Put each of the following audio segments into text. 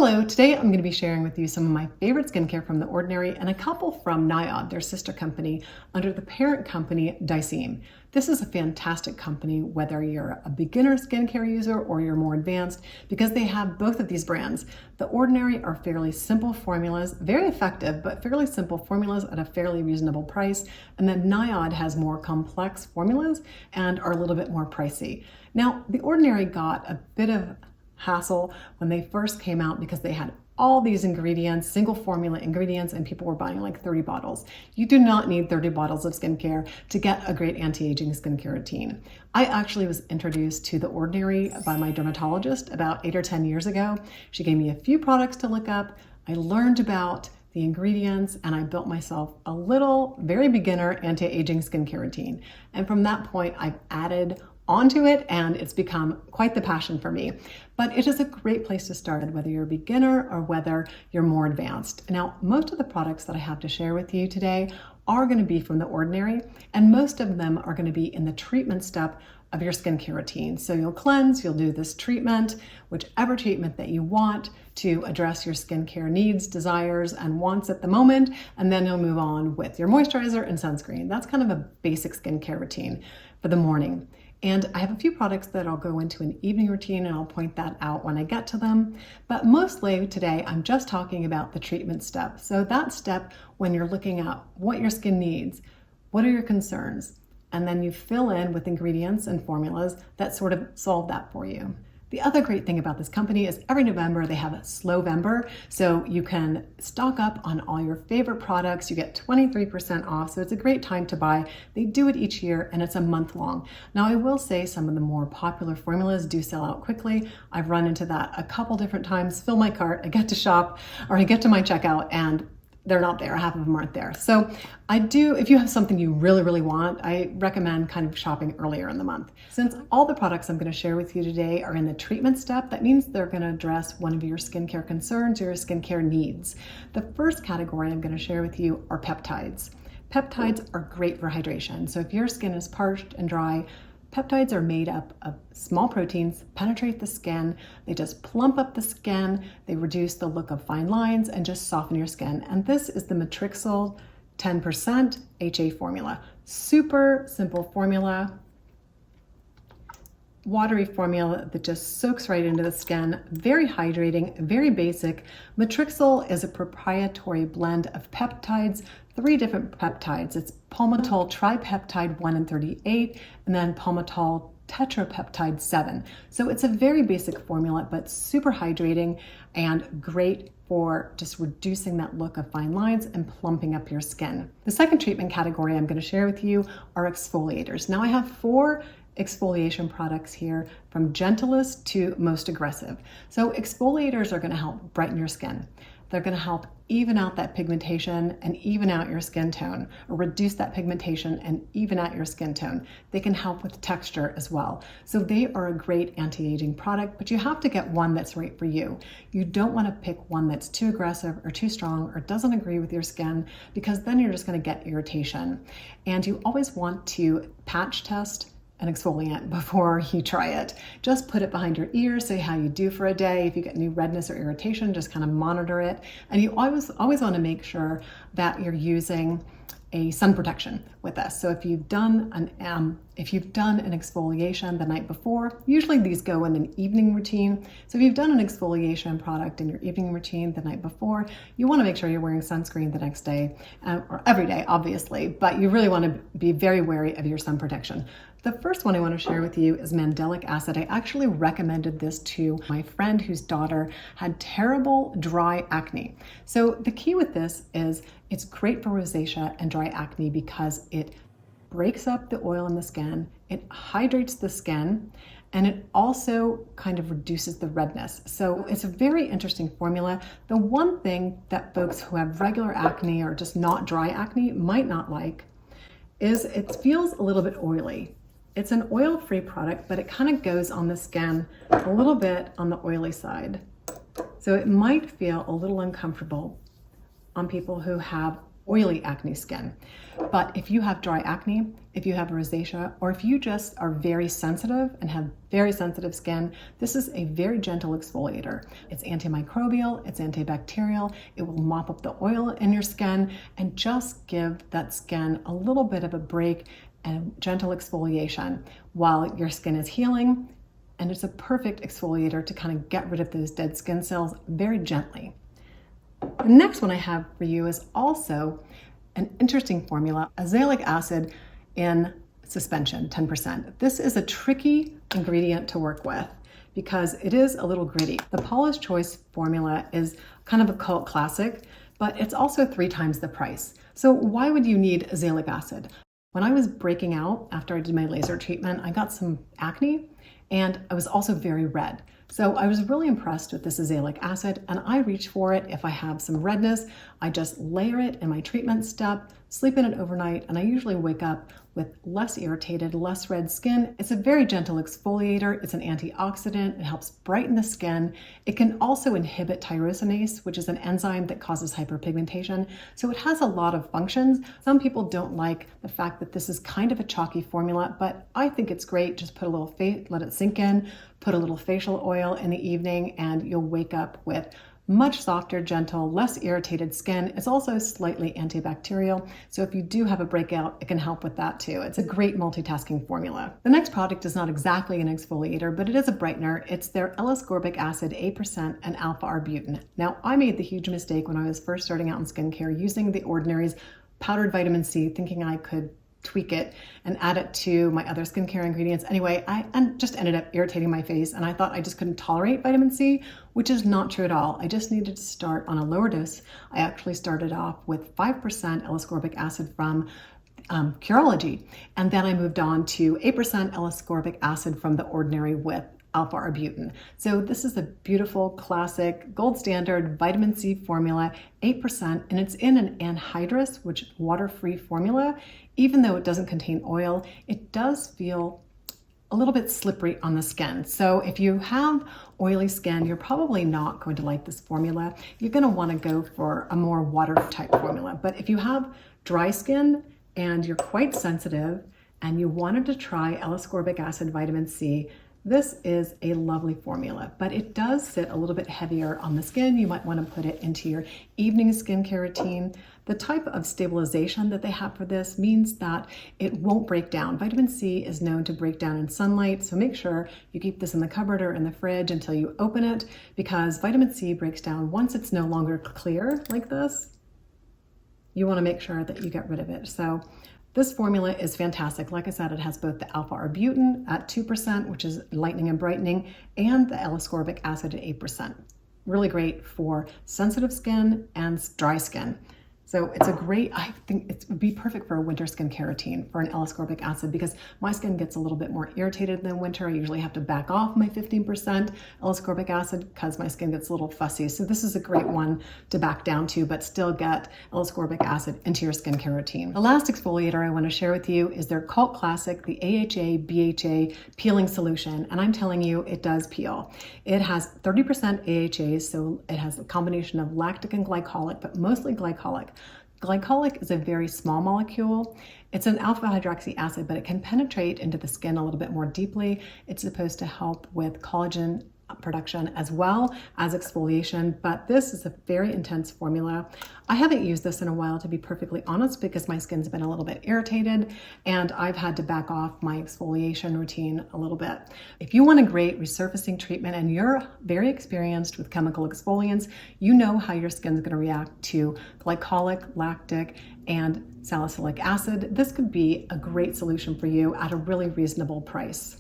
Hello, today I'm going to be sharing with you some of my favorite skincare from The Ordinary and a couple from NIOD, their sister company, under the parent company DECIEM. This is a fantastic company, whether you're a beginner skincare user or you're more advanced, because they have both of these brands. The Ordinary are fairly simple formulas, very effective, but fairly simple formulas at a fairly reasonable price. And then NIOD has more complex formulas and are a little bit more pricey. Now, The Ordinary got a bit of hassle when they first came out because they had all these ingredients, single formula ingredients, and people were buying like 30 bottles. You do not need 30 bottles of skincare to get a great anti-aging skincare routine. I actually was introduced to The Ordinary by my dermatologist about 8 or 10 years ago. She gave me a few products to look up. I learned about the ingredients and I built myself a little, very beginner anti-aging skincare routine. And from that point, I've added onto it and it's become quite the passion for me. But it is a great place to start, whether you're a beginner or whether you're more advanced. Now, most of the products that I have to share with you today are going to be from The Ordinary, and most of them are going to be in the treatment step of your skincare routine. So you'll cleanse, you'll do this treatment, whichever treatment that you want to address your skincare needs, desires, and wants at the moment, and then you'll move on with your moisturizer and sunscreen. That's kind of a basic skincare routine for the morning. And I have a few products that I'll go into an evening routine and I'll point that out when I get to them. But mostly today, I'm just talking about the treatment step. So that step when you're looking at what your skin needs, what are your concerns, and then you fill in with ingredients and formulas that sort of solve that for you. The other great thing about this company is every November they have a Slowvember, so you can stock up on all your favorite products. You get 23% off, so it's a great time to buy. They do it each year and it's a month long. Now I will say some of the more popular formulas do sell out quickly. I've run into that a couple different times, fill my cart, I get to shop or I get to my checkout and they're not there, half of them aren't there. So if you have something you really want, I recommend kind of shopping earlier in the month. Since all the products I'm gonna share with you today are in the treatment step, that means they're gonna address one of your skincare concerns or your skincare needs. The first category I'm gonna share with you are peptides. Peptides are great for hydration. So if your skin is parched and dry, peptides are made up of small proteins, penetrate the skin, they just plump up the skin, they reduce the look of fine lines and just soften your skin. And this is the Matrixyl 10% HA formula. Super simple formula, watery formula that just soaks right into the skin, very hydrating, very basic. Matrixyl is a proprietary blend of peptides, 3 different peptides. It's palmitoyl tripeptide 1 and 38, and then palmitoyl tetrapeptide 7. So it's a very basic formula, but super hydrating and great for just reducing that look of fine lines and plumping up your skin. The second treatment category I'm going to share with you are exfoliators. Now I have 4 exfoliation products here from gentlest to most aggressive. So exfoliators are going to help brighten your skin. They're going to help even out that pigmentation and even out your skin tone, or reduce that pigmentation and even out your skin tone. They can help with texture as well. So they are a great anti-aging product, but you have to get one that's right for you. You don't want to pick one that's too aggressive or too strong or doesn't agree with your skin, because then you're just going to get irritation. And you always want to patch test an exfoliant before you try it. Just put it behind your ear, say how you do for a day. If you get any redness or irritation, just kind of monitor it. And you always want to make sure that you're using a sun protection with this. So if you've done an exfoliation the night before, usually these go in an evening routine. So if you've done an exfoliation product in your evening routine the night before, you want to make sure you're wearing sunscreen the next day, or every day, obviously, but you really want to be very wary of your sun protection. The first one I want to share with you is mandelic acid. I actually recommended this to my friend whose daughter had terrible dry acne. So the key with this is it's great for rosacea and dry acne because it breaks up the oil in the skin, it hydrates the skin, and it also kind of reduces the redness. So it's a very interesting formula. The one thing that folks who have regular acne or just not dry acne might not like is it feels a little bit oily. It's an oil-free product, but it kind of goes on the skin a little bit on the oily side. So it might feel a little uncomfortable on people who have oily acne skin. But if you have dry acne, if you have rosacea, or if you just are very sensitive and have very sensitive skin, this is a very gentle exfoliator. It's antimicrobial, it's antibacterial, it will mop up the oil in your skin and just give that skin a little bit of a break and gentle exfoliation while your skin is healing. And it's a perfect exfoliator to kind of get rid of those dead skin cells very gently. The next one I have for you is also an interesting formula, azelaic acid in suspension, 10%. This is a tricky ingredient to work with because it is a little gritty. The Paula's Choice formula is kind of a cult classic, but it's also 3 times the price. So why would you need azelaic acid? When I was breaking out after I did my laser treatment, I got some acne and I was also very red. So I was really impressed with this azelaic acid and I reach for it. If I have some redness, I just layer it in my treatment step, sleep in it overnight, and I usually wake up with less irritated, less red skin. It's a very gentle exfoliator. It's an antioxidant. It helps brighten the skin. It can also inhibit tyrosinase, which is an enzyme that causes hyperpigmentation. So it has a lot of functions. Some people don't like the fact that this is kind of a chalky formula, but I think it's great. Just put a little let it sink in, put a little facial oil in the evening, and you'll wake up with much softer, gentle, less irritated skin. It's also slightly antibacterial, so if you do have a breakout, it can help with that too. It's a great multitasking formula. The next product is not exactly an exfoliator, but it is a brightener. It's their L-ascorbic acid 8% and alpha-arbutin. Now, I made the huge mistake when I was first starting out in skincare using The Ordinary's powdered vitamin C, thinking I could tweak it and add it to my other skincare ingredients. Anyway, I just ended up irritating my face and I thought I just couldn't tolerate vitamin C, which is not true at all. I just needed to start on a lower dose. I actually started off with 5% L-ascorbic acid from Curology, and then I moved on to 8% L-ascorbic acid from The Ordinary with alpha-arbutin. So this is a beautiful, classic, gold standard vitamin C formula, 8%, and it's in an anhydrous, which water-free formula. Even though it doesn't contain oil, it does feel a little bit slippery on the skin. So if you have oily skin, you're probably not going to like this formula. You're going to want to go for a more water type formula. But if you have dry skin and you're quite sensitive and you wanted to try L-ascorbic acid vitamin C, this is a lovely formula, but it does sit a little bit heavier on the skin. You might want to put it into your evening skincare routine. The type of stabilization that they have for this means that it won't break down. Vitamin C is known to break down in sunlight, so make sure you keep this in the cupboard or in the fridge until you open it, because vitamin C breaks down once it's no longer clear like this. You want to make sure that you get rid of it. So this formula is fantastic. Like I said, it has both the alpha-arbutin at 2%, which is lightening and brightening, and the L-ascorbic acid at 8%. Really great for sensitive skin and dry skin. So it's a great, I think it would be perfect for a winter skincare routine for an L-ascorbic acid, because my skin gets a little bit more irritated in the winter. I usually have to back off my 15% L-ascorbic acid because my skin gets a little fussy. So this is a great one to back down to, but still get L-ascorbic acid into your skincare routine. The last exfoliator I want to share with you is their cult classic, the AHA BHA peeling solution. And I'm telling you, it does peel. It has 30% AHA, so it has a combination of lactic and glycolic, but mostly glycolic. Glycolic is a very small molecule. It's an alpha hydroxy acid, but it can penetrate into the skin a little bit more deeply. It's supposed to help with collagen production as well as exfoliation, but this is a very intense formula. I haven't used this in a while, to be perfectly honest, because my skin's been a little bit irritated and I've had to back off my exfoliation routine a little bit. If you want a great resurfacing treatment and you're very experienced with chemical exfoliants, you know how your skin's going to react to glycolic, lactic, and salicylic acid. This could be a great solution for you at a really reasonable price.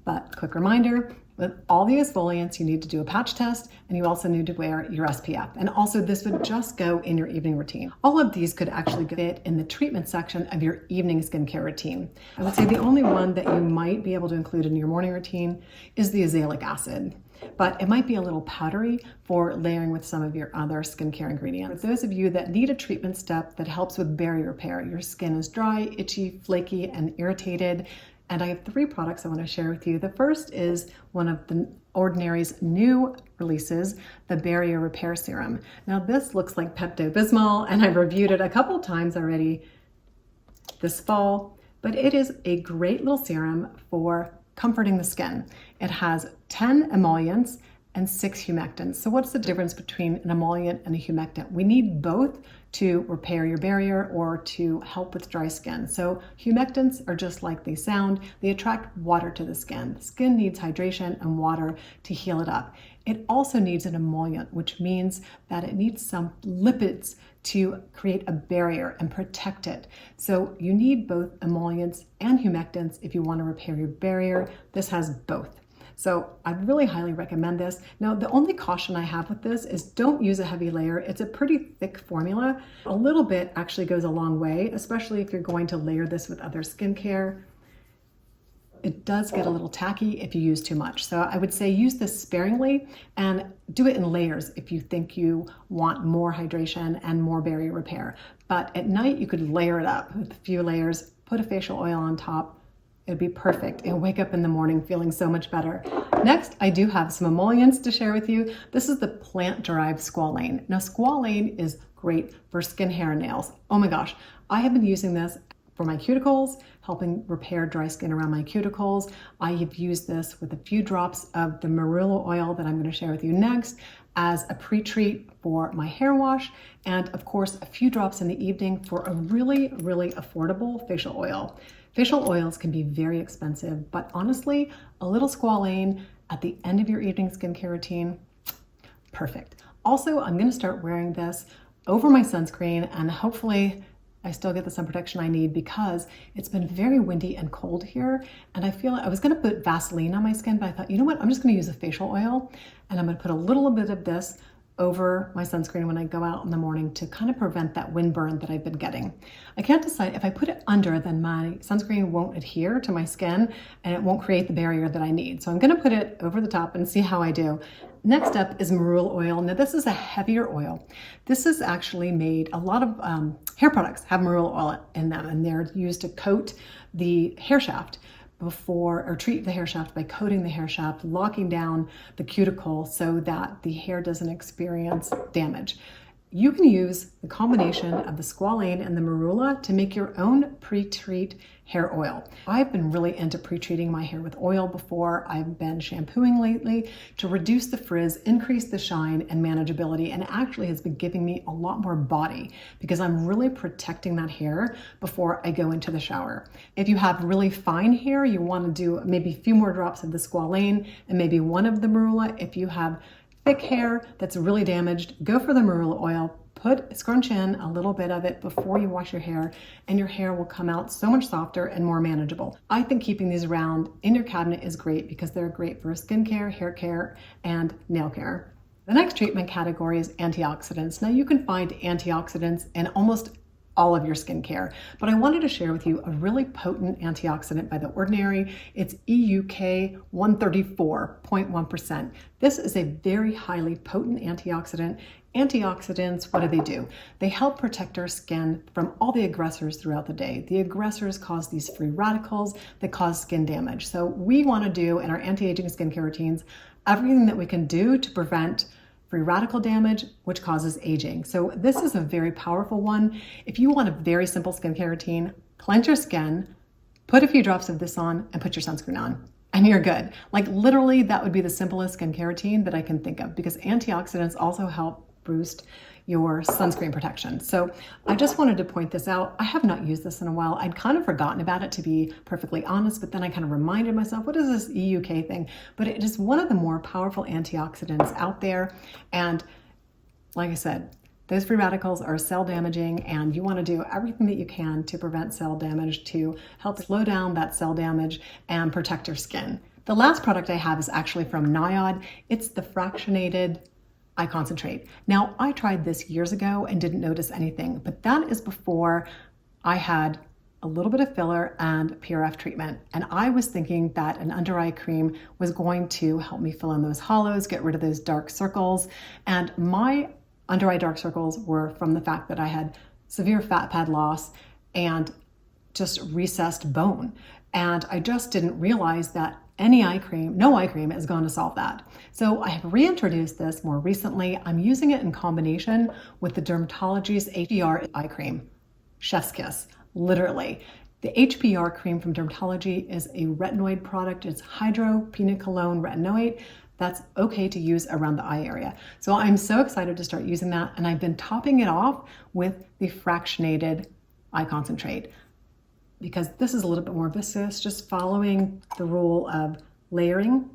But quick reminder, with all the exfoliants, you need to do a patch test, and you also need to wear your SPF. And also, this would just go in your evening routine. All of these could actually fit in the treatment section of your evening skincare routine. I would say the only one that you might be able to include in your morning routine is the azelaic acid, but it might be a little powdery for layering with some of your other skincare ingredients. For those of you that need a treatment step that helps with barrier repair, your skin is dry, itchy, flaky, and irritated, And I have 3 products I want to share with you. The first is one of the Ordinary's new releases, the Barrier Repair Serum. Now this looks like Pepto-Bismol, and I've reviewed it a couple times already this fall, but it is a great little serum for comforting the skin. It has 10 emollients and 6 humectants. So what's the difference between an emollient and a humectant? We need both to repair your barrier or to help with dry skin. So humectants are just like they sound. They attract water to the skin. The skin needs hydration and water to heal it up. It also needs an emollient, which means that it needs some lipids to create a barrier and protect it. So you need both emollients and humectants if you want to repair your barrier. This has both. So I really highly recommend this. Now, the only caution I have with this is don't use a heavy layer. It's a pretty thick formula. A little bit actually goes a long way, especially if you're going to layer this with other skincare. It does get a little tacky if you use too much. So I would say use this sparingly and do it in layers if you think you want more hydration and more barrier repair. But at night, you could layer it up with a few layers, put a facial oil on top. It'd be perfect. You'll wake up in the morning feeling so much better. Next, I do have some emollients to share with you. This is the plant-derived squalane. Now, squalane is great for skin, hair, and nails. Oh my gosh, I have been using this for my cuticles, helping repair dry skin around my cuticles. I have used this with a few drops of the marula oil that I'm going to share with you next as a pre-treat for my hair wash, and of course, a few drops in the evening for a really, really affordable facial oil. Facial oils can be very expensive, but honestly, a little squalane at the end of your evening skincare routine, perfect. Also, I'm gonna start wearing this over my sunscreen, and hopefully I still get the sun protection I need because it's been very windy and cold here, and I feel like I was gonna put Vaseline on my skin, but I thought, you know what, I'm just gonna use a facial oil, and I'm gonna put a little bit of this over my sunscreen when I go out in the morning to kind of prevent that wind burn that I've been getting. I can't decide if I put it under, then my sunscreen won't adhere to my skin and it won't create the barrier that I need. So I'm gonna put it over the top and see how I do. Next up is marula oil. Now this is a heavier oil. This is actually made, a lot of hair products have marula oil in them, and they're used to coat the hair shaft before, or treat the hair shaft by coating the hair shaft, locking down the cuticle so that the hair doesn't experience damage. You can use the combination of the squalane and the marula to make your own pre-treat hair oil. I've been really into pre-treating my hair with oil before. I've been shampooing lately to reduce the frizz, increase the shine and manageability, and actually has been giving me a lot more body because I'm really protecting that hair before I go into the shower. If you have really fine hair, you want to do maybe a few more drops of the squalane and maybe one of the marula. If you have thick hair that's really damaged, go for the marula oil. Scrunch in a little bit of it before you wash your hair, and your hair will come out so much softer and more manageable. I think keeping these around in your cabinet is great because they're great for skincare, hair care, and nail care. The next treatment category is antioxidants. Now you can find antioxidants in almost all of your skincare, but I wanted to share with you a really potent antioxidant by The Ordinary. It's EUK 134.1%. This is a very highly potent antioxidant. Antioxidants, what do? They help protect our skin from all the aggressors throughout the day. The aggressors cause these free radicals that cause skin damage. So we want to do in our anti-aging skincare routines everything that we can do to prevent free radical damage, which causes aging. So this is a very powerful one. If you want a very simple skincare routine, cleanse your skin, put a few drops of this on, and put your sunscreen on, and you're good. Like literally, that would be the simplest skincare routine that I can think of, because antioxidants also help boost your sunscreen protection. So I just wanted to point this out. I have not used this in a while. I'd kind of forgotten about it, to be perfectly honest, but then I kind of reminded myself, what is this EUK thing? But it is one of the more powerful antioxidants out there. And like I said, those free radicals are cell damaging, and you want to do everything that you can to prevent cell damage, to help slow down that cell damage and protect your skin. The last product I have is actually from NIOD. It's the fractionated eye concentrate. Now, I tried this years ago and didn't notice anything, but that is before I had a little bit of filler and PRF treatment. And I was thinking that an under eye cream was going to help me fill in those hollows, get rid of those dark circles. And my under eye dark circles were from the fact that I had severe fat pad loss and just recessed bone. And I just didn't realize that no eye cream is going to solve that. So I have reintroduced this more recently. I'm using it in combination with the Dermatology's HPR eye cream. Chef's kiss, literally. The HPR cream from Dermatology is a retinoid product. It's hydroquinone retinoate. That's okay to use around the eye area. So I'm so excited to start using that, and I've been topping it off with the fractionated eye concentrate, because this is a little bit more viscous, just following the rule of layering.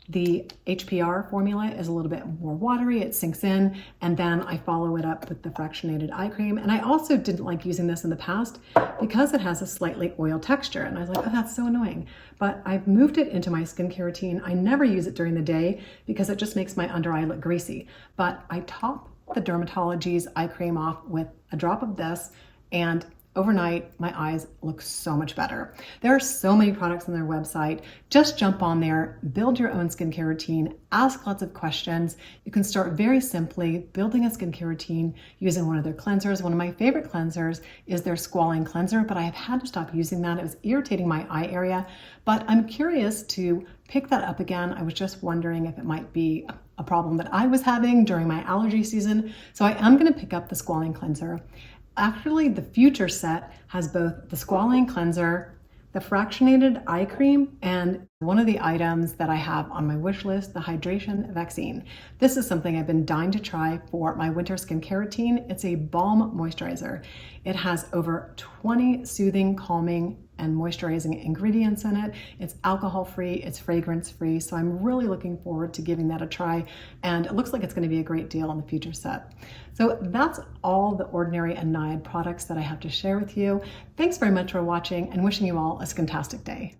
The HPR formula is a little bit more watery, it sinks in, and then I follow it up with the fractionated eye cream. And I also didn't like using this in the past because it has a slightly oil texture. And I was like, oh, that's so annoying. But I've moved it into my skincare routine. I never use it during the day because it just makes my under eye look greasy. But I top the Dermatology's eye cream off with a drop of this, and overnight, my eyes look so much better. There are so many products on their website. Just jump on there, build your own skincare routine, ask lots of questions. You can start very simply building a skincare routine using one of their cleansers. One of my favorite cleansers is their squalane cleanser, but I have had to stop using that. It was irritating my eye area, but I'm curious to pick that up again. I was just wondering if it might be a problem that I was having during my allergy season. So I am going to pick up the squalane cleanser. Actually, the future set has both the squalane cleanser, the fractionated eye cream, and one of the items that I have on my wish list, the hydration vaccine. This is something I've been dying to try for my winter skincare routine. It's a balm moisturizer. It has over 20 soothing, calming, and moisturizing ingredients in it. It's alcohol-free, it's fragrance-free, so I'm really looking forward to giving that a try, and it looks like it's going to be a great deal on the future set. So that's all the Ordinary and NIOD products that I have to share with you. Thanks very much for watching, and wishing you all a skintastic day.